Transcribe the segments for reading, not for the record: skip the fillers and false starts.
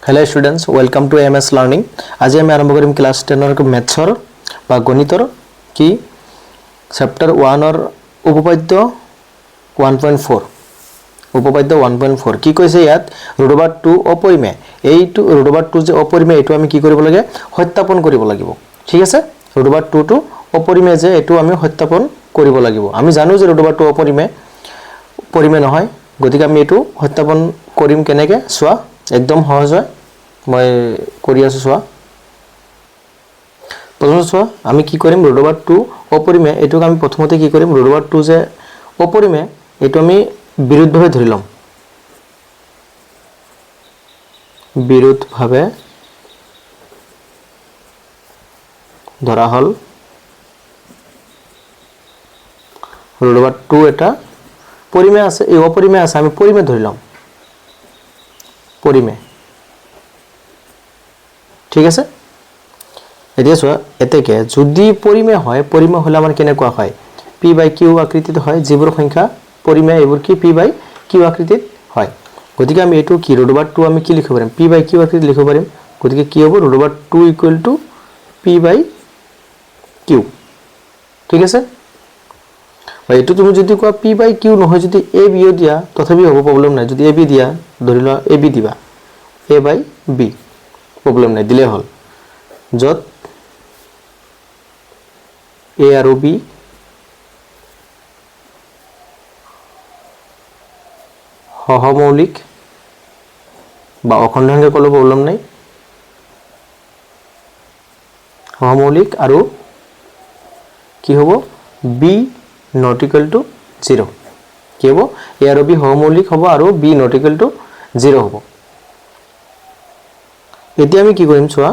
Hello students, welcome to MS Learning. আজি আমি আৰম্ভ কৰিম ক্লাস 10 ৰ মেথছৰ বা গণিতৰ কি চেপ্টাৰ 1 ৰ উপপাদ্য 1.4 উপপাদ্য 1.4 কি কৈছে ইয়াত √2 অপৰিমেয় এইটো √2 যে অপৰিমেয় এটো আমি কি কৰিব লাগে সত্যাপন কৰিব লাগিব ঠিক আছে √2 টো অপৰিমেয় যে এটো আমি সত্যাপন কৰিব লাগিব আমি জানো যে √2 অপৰিমেয় পৰিমেয় নহয় গতিকে আমি এটো সত্যাপন কৰিম কেনেকৈ চোৱা একদম সহজ হয় মই কৰি আছো চোৱা প্ৰথমে চোৱা আমি কি কৰিম √2 অপৰিমেয় এটো আমি প্ৰথমতে কি কৰিম √2 যে অপৰিমেয় এটো আমি বিৰুদ্ধভাৱে ধৰি লম বিৰুদ্ধভাৱে ধৰা হল √2 এটা পৰিমেয় আছে এই অপৰিমেয় আছে আমি পৰিমেয় ধৰি লম পৰিমেয় ঠিক আছে এতিয়া চোৱা এতেকে যদি পৰিমেয় হয় পৰিমেয় হলে আমাৰ কেনেকুৱা হয় p/q আকৃতিত হয় যিবোৰ সংখ্যা পৰিমেয় এবোৰ কি p/q আকৃতিত হয় গতিকে আমি এটো কি √2 আমি কি লিখিব পাৰিম p/q আকৃতিত লিখিব পাৰিম গতিকে কি হ'ব √2 p/q ঠিক আছে ভাই এটো তুমি যদি কোৱা p/q নহয় যদি a b দিয়া তথাপি হ'ব প্ৰবলেম নাই যদি a b দিয়া ধৰি লোৱা a b দিবা a/b প্ৰবলেম নাই দিলে হল যত a আৰু b সহমৌলিক বা অখণ্ডাংশ কলো প্ৰবলেম নাই সহমৌলিক আৰু কি হ'ব b not equal to 0 কি হ'ব a আৰু b সহমৌলিক হ'ব আৰু b not equal to 0 হ'ব এতিয়া আমি কি কৰিম চোৱা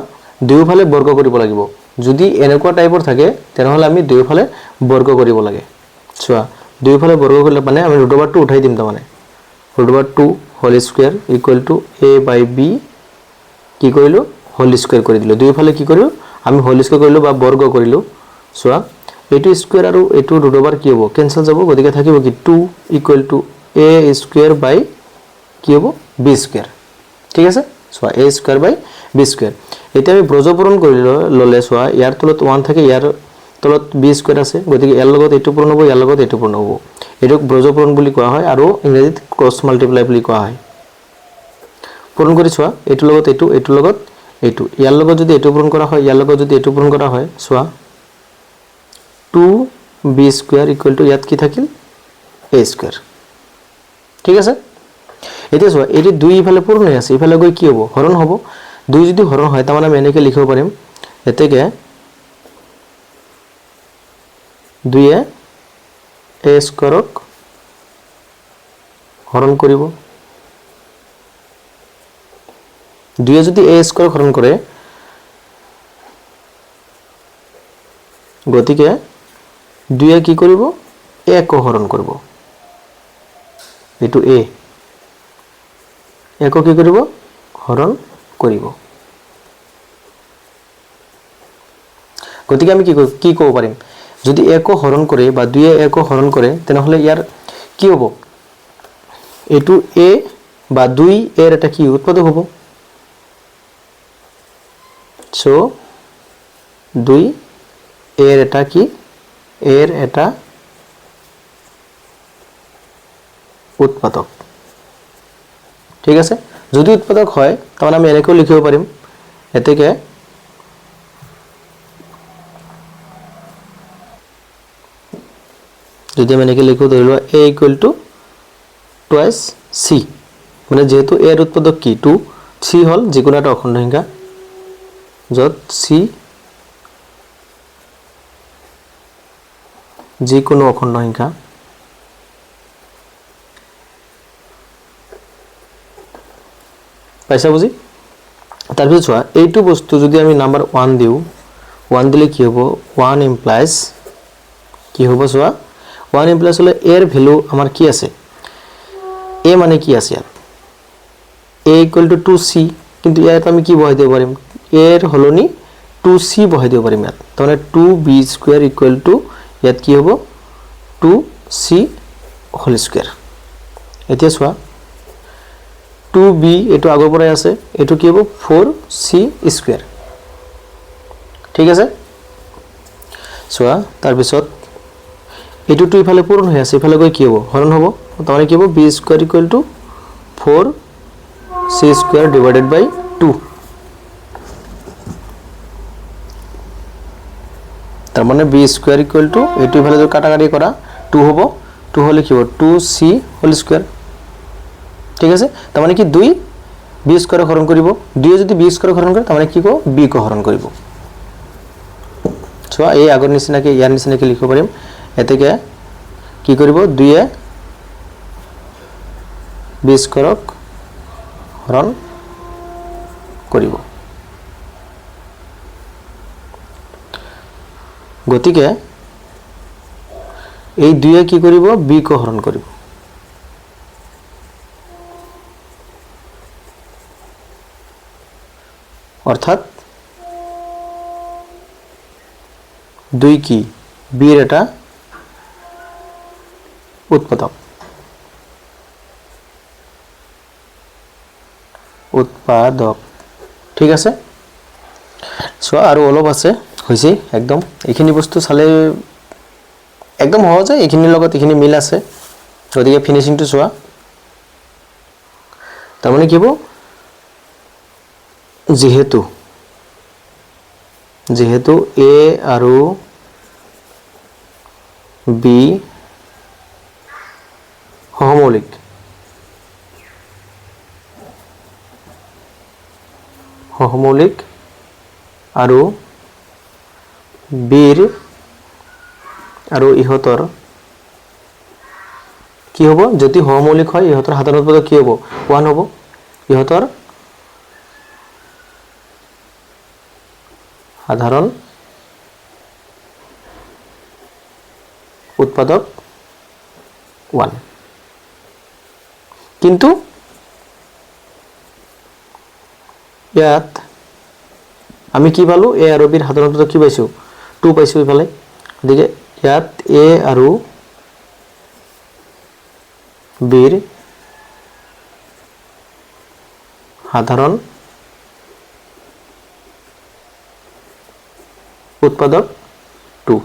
দুয়োফালে বৰ্গ কৰিব লাগিব যদি এনেকুৱা টাইপৰ থাকে তেনেহলে আমি দুয়োফালে বৰ্গ কৰিব লাগে চোৱা দুয়োফালে বৰ্গ কৰিলে মানে আমি √2 উঠাই দিম তাৰ মানে √2 whole square equal two a/b কি কৰিলো হোল স্কয়াৰ কৰি দিলো দুয়োফালে কি কৰিলো আমি হোল স্কয়াৰ কৰিলো বা বৰ্গ কৰিলো চোৱা এটো স্কয়াৰ আৰু এটো √2 কি হ'ব কেনসেল যাব গতিকে থাকিব কি 2 equal to a square by কি হ'ব b স্কয়াৰ ঠিক আছে চোৱা a square by b square এতিয়া আমি ব্ৰজপূৰণ কৰি ললে চোৱা ইয়াৰ তলত 1 থাকে ইয়াৰ তলত b স্কয়াৰ আছে গতিকে ইয়াৰ লগত এটো পূৰণ হ'ব ইয়াৰ লগত এটো পূৰণ হ'ব এটোক ব্ৰজপূৰণ বুলি কোৱা হয় আৰু ইংৰাজীত ক্ৰছ মাল্টিপ্লাই বুলি কোৱা হয় পূৰণ কৰি চোৱা এটো লগত এটো এটো লগত এটো ইয়াৰ লগত যদি এটো পূৰণ কৰা হয় ইয়াৰ লগত যদি এটো পূৰণ কৰা হয় চোৱা 2b স্কয়াৰ ইকুৱেল টু ইয়াত কি থাকিল a স্কয়াৰ ঠিক আছে এতিয়া চোৱা এটো দুই ইফালে পূৰণ হৈ আছে ইফালে গৈ কি হ'ব হৰণ হ'ব দুই যদি হৰণ হয় তাৰ মানে আমি এনেকৈ লিখিব পাৰিম এতেকে 2 এ a স্কয়াৰক হৰণ কৰিব 2 এ যদি a স্কয়াৰ হৰণ কৰে গতিকে 2 এ কি কৰিব a ক হৰণ কৰিব এটো a ক কি কৰিব হৰণ কৰিব গতিকে আমি কি ক'ব পাৰিম যদি a ক হৰণ কৰে বা 2 এ a ক হৰণ কৰে তেনেহলে ইয়াৰ কি হ'ব এটো a বা 2 এর এটা কি উৎপাদক হ'ব সো 2 এর এটা কি এর এটা উৎপাদক ঠিক আছে যদি উৎপাদক হয় তাহলে আমি এনেকৈ লিখিব পাৰিম এতেকে যদি আমি এনেকৈ লিখো ধৰি লোৱা a equal to twice c মানে যেহেতু a এর উৎপাদক কি 2 c হল যিকোনো এটা অখণ্ড সংখ্যা যত c যিকোনো অখণ্ড সংখ্যা পাইছা বুজি তাৰপিছত চোৱা এইটো বস্তু যদি আমি নাম্বাৰ 1 দিও 1 দিলে কি হ'ব 1 ইমপ্লাইজ কি হ'ব চোৱা 1 ইমপ্লাইজ হলে a এৰ ভ্যালু আমাৰ কি আছে a মানে কি আছে ইয়াত a equal to 2c কিন্তু ইয়াত আমি কি বহাই দিব পাৰিম a এৰ হলনি 2c বহাই দিব পাৰিম ইয়াত মানে 2b স্কয়াৰ ইকুৱেল টু ইয়াত কি হ'ব 2c হোল স্কয়াৰ এতিয়া চোৱা 2b এইটো আগৰ পৰাই আছে এইটো কি হ'ব 4c স্কয়াৰ ঠিক আছে চোৱা তাৰ পিছত এইটো তো ইফালে পূৰণ হৈ আছে ইফালে গৈ কি হ'ব হৰণ হ'ব তাৰমানে কি হ'ব b square equal to 4c square divided by 2 তাৰমানে b স্কয়াৰ ইকুৱেল টু এইটো ইফালে যদি কাটাকাটি কৰা 2 হ'ব 2 হলে কি হ'ব 2c হোল স্কয়াৰ ঠিক আছে তাৰমানে কি 2 b স্কয়াৰ হৰণ কৰিব 2 যদি b স্কয়াৰ হৰণ কৰে তাৰমানে কি হ'ব b ক হৰণ কৰিব চোৱা এই আগৰ নিচিনাকে ইয়াৰ নিচিনাকে লিখিব পাৰিম এতেকে কি কৰিব 2 এ b স্কয়াৰক হৰণ কৰিব গতিকে এই 2 এ কি কৰিব b ক হৰণ কৰিব অৰ্থাৎ 2 কি b এৰ এটা উৎপাদক ঠিক আছে সো আৰু অলপ আছে হৈছে একদম এইখিনি বস্তু চালে একদম সহজ হয় এইখিনিৰ লগত এইখিনি মিল আছে গতিকে ফিনিশিংটো চোৱা তাৰমানে কি হ'ব যেহেতু a আৰু b সহমৌলিক আৰু b আৰু ইহতৰ কি হ'ব যদি সহমৌলিক হয় ইহতৰ সাধাৰণ উৎপাদক কি হ'ব 1 হ'ব ইহতৰ সাধাৰণ উৎপাদক 1 কিন্তু ইয়াত আমি কি পালো a আৰু b ৰ সাধাৰণ উৎপাদক কি পাইছো 2 পাইছো ইফালে গতিকে ইয়াত a আৰু b ৰ সাধাৰণ উৎপাদক 2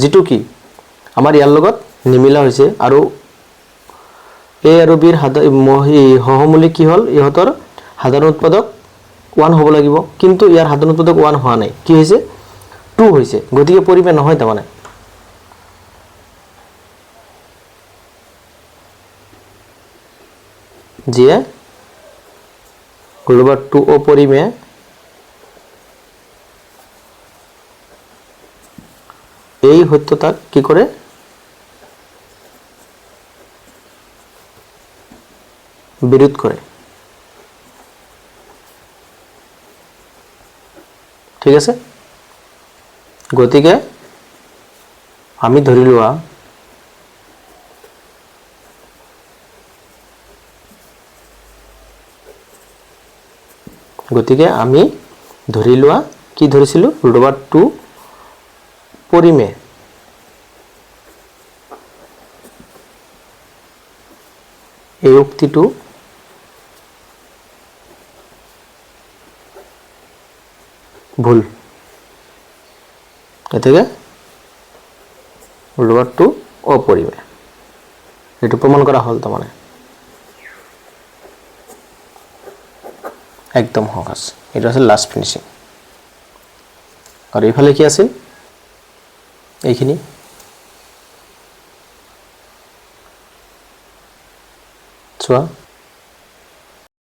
যেটো কি আমাৰ ইয়াৰ লগত নিমিলা হৈছে আৰু a আৰু b ৰ সহমৌলিক কি হল ইহতৰ সাধাৰণ উৎপাদক 1 হ'ব লাগিব কিন্তু ইয়াৰ সাধাৰণ উৎপাদক 1 হোৱা নাই কি হৈছে 2 হৈছে গতিকে পৰিমেয় নহয় তাৰমানে যে গ্লোবাল 2 অপৰিমেয় এই সত্যতাক কি কৰে বিৰোধ কৰে ঠিক আছে গতিকে আমি ধৰি লোৱা কি ধৰিছিলো √2 পৰিমেয় এই উক্তিটো ভুল এতেকে √2 অপৰিমেয় এটো প্ৰমাণ কৰা হল তাৰমানে একদম সহজ এটা আছে লাস্ট ফিনিশিং আৰু ইফালে কি আছে এইখিনি চোৱা